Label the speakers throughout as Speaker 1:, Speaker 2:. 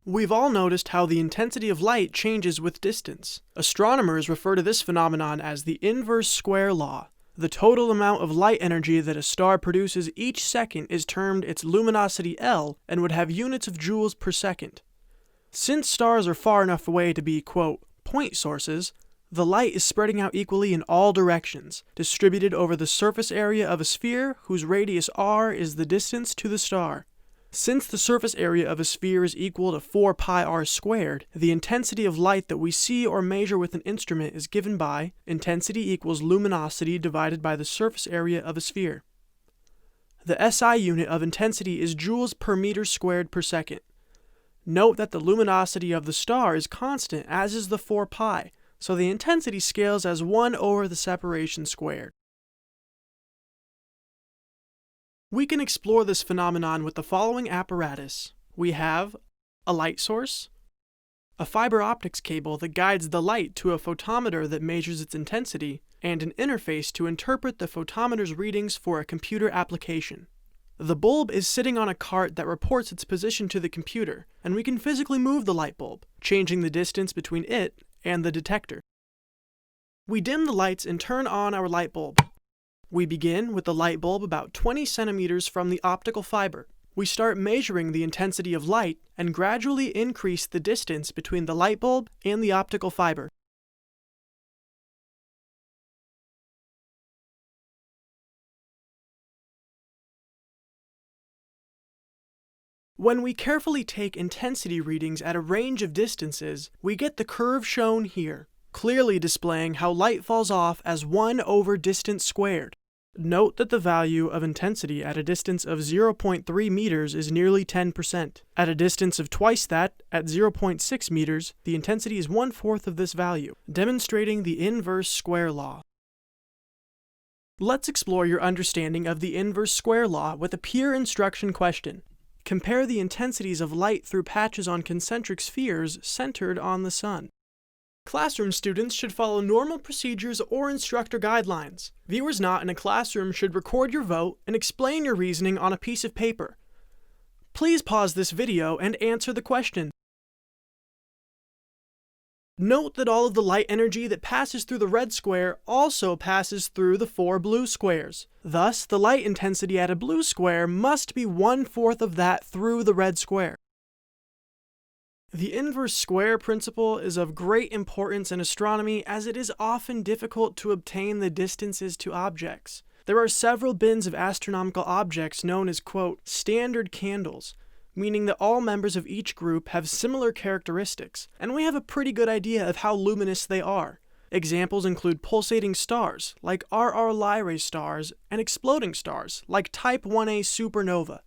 Speaker 1: We've all noticed how the intensity of light changes with distance. Astronomers refer to this phenomenon as the inverse square law. The total amount of light energy that a star produces each second is termed its luminosity L and would have units of joules per second. Since stars are far enough away to be, quote, point sources, the light is spreading out equally in all directions, distributed over the surface area of a sphere whose radius r is the distance to the star. Since the surface area of a sphere is equal to 4 pi r squared, the intensity of light that we see or measure with an instrument is given by intensity equals luminosity divided by the surface area of a sphere. The SI unit of intensity is joules per meter squared per second. Note that the luminosity of the star is constant, as is the 4 pi, so the intensity scales as 1 over the separation squared. We can explore this phenomenon with the following apparatus. We have a light source, a fiber optics cable that guides the light to a photometer that measures its intensity, and an interface to interpret the photometer's readings for a computer application. The bulb is sitting on a cart that reports its position to the computer, and we can physically move the light bulb, changing the distance between it and the detector. We dim the lights and turn on our light bulb. We begin with the light bulb about 20 centimeters from the optical fiber. We start measuring the intensity of light and gradually increase the distance between the light bulb and the optical fiber. When we carefully take intensity readings at a range of distances, we get the curve shown here, clearly displaying how light falls off as 1 over distance squared. Note that the value of intensity at a distance of 0.3 meters is nearly 10%. At a distance of twice that, at 0.6 meters, the intensity is 1/4 of this value, demonstrating the inverse square law. Let's explore your understanding of the inverse square law with a peer instruction question. Compare the intensities of light through patches on concentric spheres centered on the sun. Classroom students should follow normal procedures or instructor guidelines. Viewers not in a classroom should record your vote and explain your reasoning on a piece of paper. Please pause this video and answer the question. Note that all of the light energy that passes through the red square also passes through the 4 blue squares. Thus, the light intensity at a blue square must be 1/4 of that through the red square. The inverse square principle is of great importance in astronomy as it is often difficult to obtain the distances to objects. There are several bins of astronomical objects known as, quote, standard candles, meaning that all members of each group have similar characteristics, and we have a pretty good idea of how luminous they are. Examples include pulsating stars, like RR Lyrae stars, and exploding stars, like Type 1a supernova.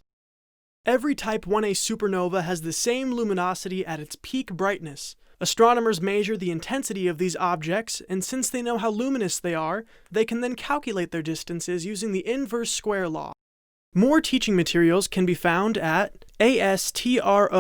Speaker 1: Every Type 1a supernova has the same luminosity at its peak brightness. Astronomers measure the intensity of these objects, and since they know how luminous they are, they can then calculate their distances using the inverse square law. More teaching materials can be found at astro.unl.edu.